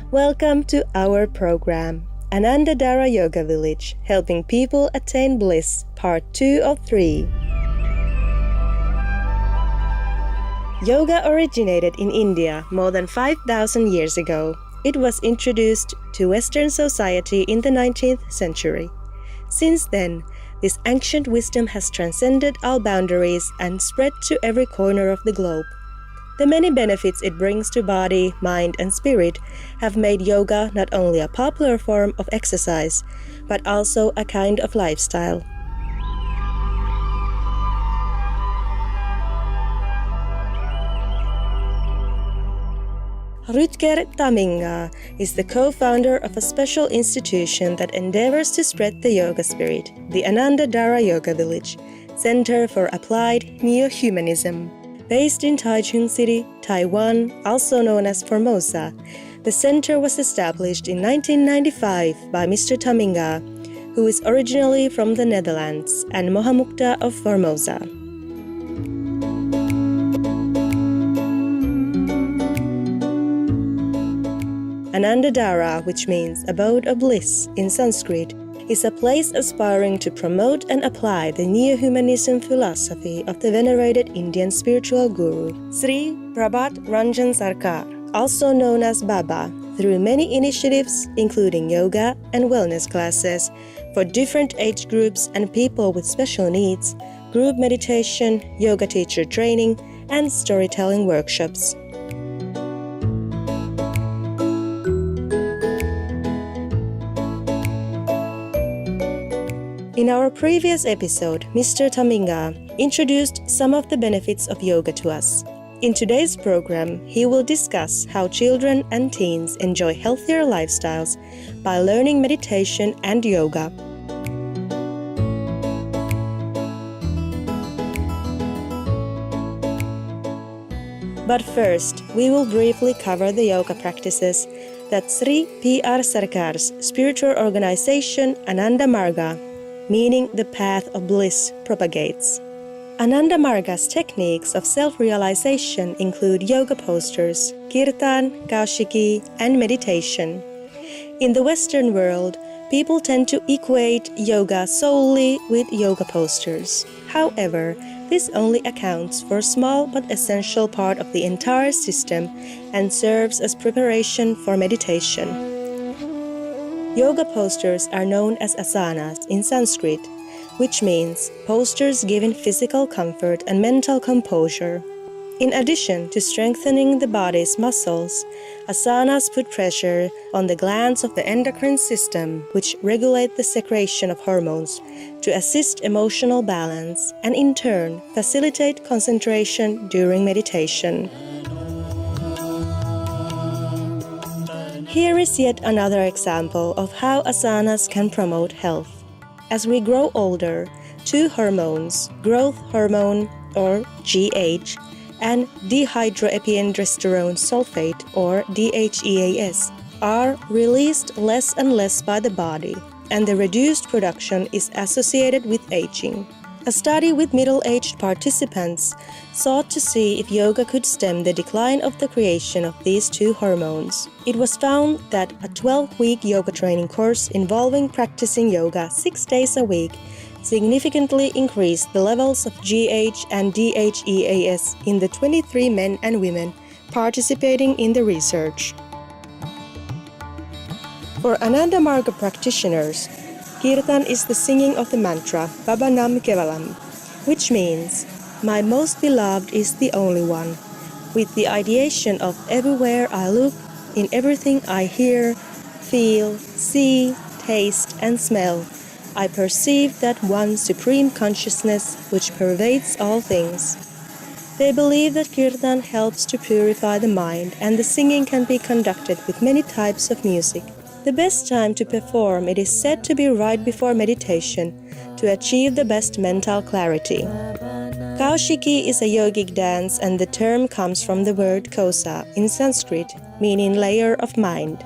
Welcome to our program, Ananda Dhara Yoga Village, helping people attain bliss, part 2 of 3. Yoga originated in India more than 5,000 years ago. It was introduced to Western society in the 19th century. Since then, this ancient wisdom has transcended all boundaries and spread to every corner of the globe. The many benefits it brings to body, mind, and spirit have made yoga not only a popular form of exercise, but also a kind of lifestyle. Rutger Tamminga is the co-founder of a special institution that endeavors to spread the yoga spirit, the Ananda Dhara Yoga Village, Center for Applied Neo-Humanism. Based in Taichung City, Taiwan, also known as Formosa, the center was established in 1995 by Mr. Tamminga, who is originally from the Netherlands, and Mohamukta of Formosa. Ananda Dhara, which means abode of bliss in Sanskrit, is a place aspiring to promote and apply the neo-humanism philosophy of the venerated Indian spiritual guru, Sri Prabhat Ranjan Sarkar, also known as Baba, through many initiatives including yoga and wellness classes for different age groups and people with special needs, group meditation, yoga teacher training, and storytelling workshops. In our previous episode, Mr. Tamminga introduced some of the benefits of yoga to us. In today's program, he will discuss how children and teens enjoy healthier lifestyles by learning meditation and yoga. But first, we will briefly cover the yoga practices that Sri P.R. Sarkar's spiritual organization Ananda Marga, meaning the path of bliss, propagates. Ananda Marga's techniques of self-realization include yoga postures, kirtan, kaushiki, and meditation. In the Western world, people tend to equate yoga solely with yoga postures. However, this only accounts for a small but essential part of the entire system and serves as preparation for meditation. Yoga postures are known as asanas in Sanskrit, which means postures giving physical comfort and mental composure. In addition to strengthening the body's muscles, asanas put pressure on the glands of the endocrine system, which regulate the secretion of hormones to assist emotional balance and in turn facilitate concentration during meditation. Here is yet another example of how asanas can promote health. As we grow older, two hormones, growth hormone or GH and dehydroepiandrosterone sulfate or DHEAS, are released less and less by the body, and the reduced production is associated with aging. A study with middle-aged participants sought to see if yoga could stem the decline of the creation of these two hormones. It was found that a 12-week yoga training course involving practicing yoga 6 days a week significantly increased the levels of GH and DHEAS in the 23 men and women participating in the research. For Ananda Marga practitioners, Kirtan is the singing of the mantra Baba Nam Kevalam, which means, "My most beloved is the only one," with the ideation of everywhere I look, in everything I hear, feel, see, taste, and smell, I perceive that one supreme consciousness which pervades all things. They believe that Kirtan helps to purify the mind, and the singing can be conducted with many types of music. The best time to perform it is said to be right before meditation to achieve the best mental clarity. Kaushiki is a yogic dance, and the term comes from the word kosa in Sanskrit, meaning layer of mind.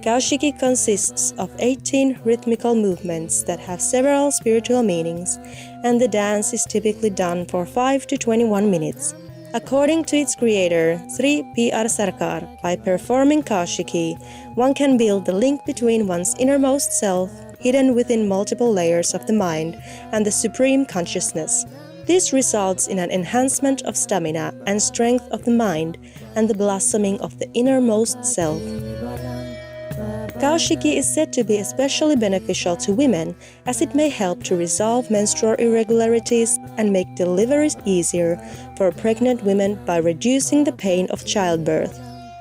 Kaushiki consists of 18 rhythmical movements that have several spiritual meanings, and the dance is typically done for 5 to 21 minutes. According to its creator, Sri P.R. Sarkar, by performing Kaushiki, one can build the link between one's innermost self, hidden within multiple layers of the mind, and the supreme consciousness. This results in an enhancement of stamina and strength of the mind and the blossoming of the innermost self. Kaushiki is said to be especially beneficial to women as it may help to resolve menstrual irregularities and make deliveries easier for pregnant women by reducing the pain of childbirth.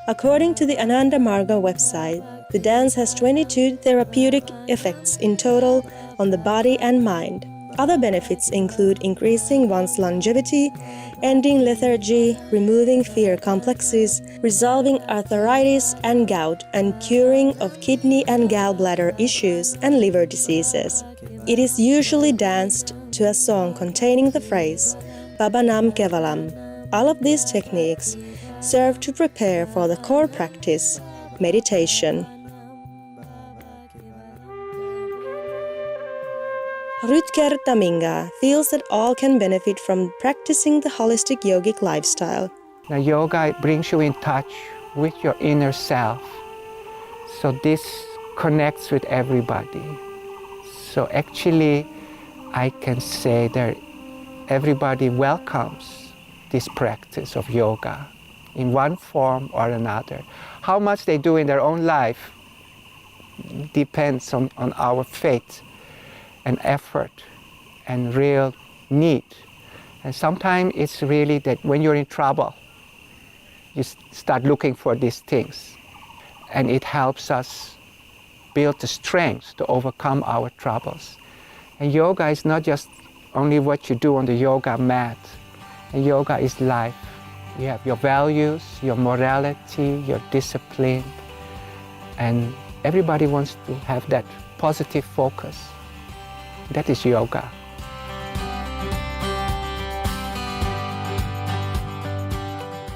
According to the Ananda Marga website, the dance has 22 therapeutic effects in total on the body and mind. Other benefits include increasing one's longevity, ending lethargy, removing fear complexes, resolving arthritis and gout, and curing of kidney and gallbladder issues and liver diseases. It is usually danced to a song containing the phrase Babanam Kevalam. All of these techniques serve to prepare for the core practice, meditation. Rutger Taminga feels that all can benefit from practicing the holistic yogic lifestyle. The yoga brings you in touch with your inner self. So this connects with everybody. So actually, I can say that everybody welcomes this practice of yoga in one form or another. How much they do in their own life depends on our faith and effort and real need. And sometimes it's really that when you're in trouble, you start looking for these things. And it helps us build the strength to overcome our troubles. And yoga is not just only what you do on the yoga mat. And yoga is life. You have your values, your morality, your discipline. And everybody wants to have that positive focus. That is yoga.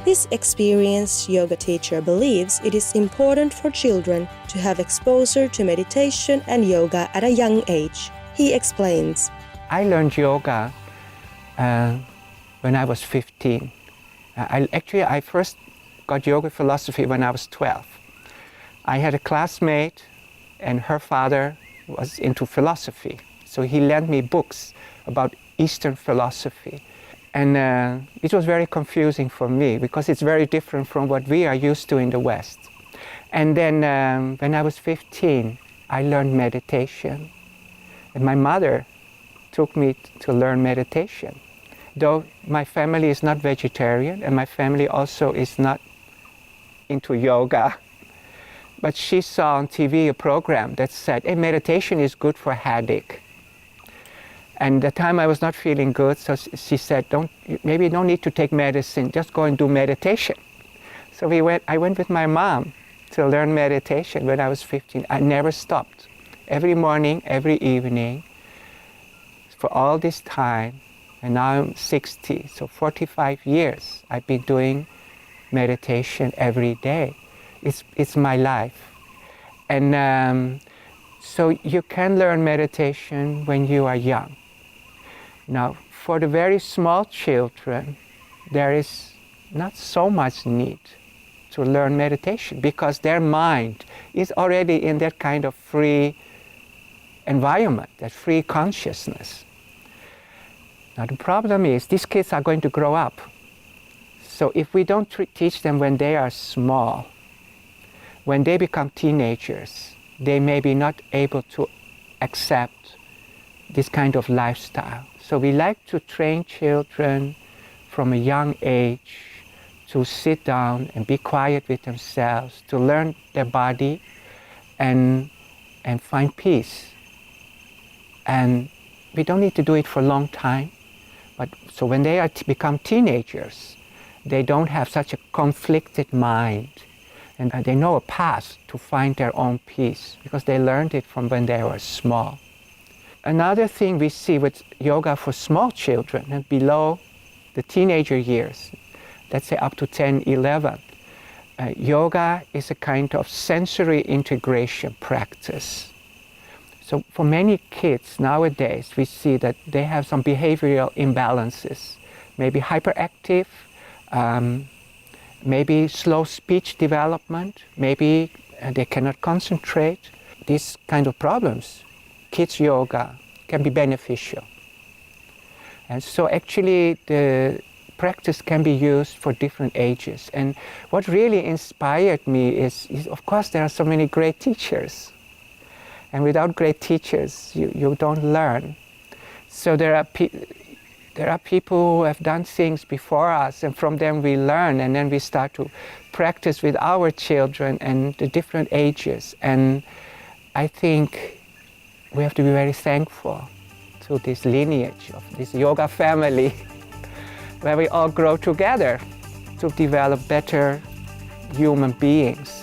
This experienced yoga teacher believes it is important for children to have exposure to meditation and yoga at a young age. He explains. I learned yoga when I was 15. I first got yoga philosophy when I was 12. I had a classmate and her father was into philosophy. So he lent me books about Eastern philosophy. And it was very confusing for me because it's very different from what we are used to in the West. And then when I was 15, I learned meditation. And my mother took me to learn meditation. Though my family is not vegetarian and my family also is not into yoga. But she saw on TV a program that said, hey, meditation is good for headache. And at the time I was not feeling good, so she said, maybe you don't need to take medicine, just go and do meditation. So I went with my mom to learn meditation when I was 15. I never stopped. Every morning, every evening, for all this time, and now I'm 60, so 45 years I've been doing meditation every day. It's my life. And so you can learn meditation when you are young. Now, for the very small children, there is not so much need to learn meditation because their mind is already in that kind of free environment, that free consciousness. Now, the problem is these kids are going to grow up. So if we don't teach them when they are small, when they become teenagers, they may be not able to accept this kind of lifestyle. So we like to train children from a young age to sit down and be quiet with themselves, to learn their body and find peace. And we don't need to do it for a long time. But so when they become teenagers, they don't have such a conflicted mind. And they know a path to find their own peace because they learned it from when they were small. Another thing we see with yoga for small children and below the teenager years, let's say up to 10, 11, yoga is a kind of sensory integration practice. So for many kids nowadays, we see that they have some behavioral imbalances, maybe hyperactive, maybe slow speech development, maybe they cannot concentrate. These kind of problems, kids yoga can be beneficial. And so actually the practice can be used for different ages. And what really inspired me is of course there are so many great teachers. And without great teachers, you don't learn. So there are people who have done things before us, and from them we learn, and then we start to practice with our children and the different ages. And I think we have to be very thankful to this lineage of this yoga family, where we all grow together to develop better human beings.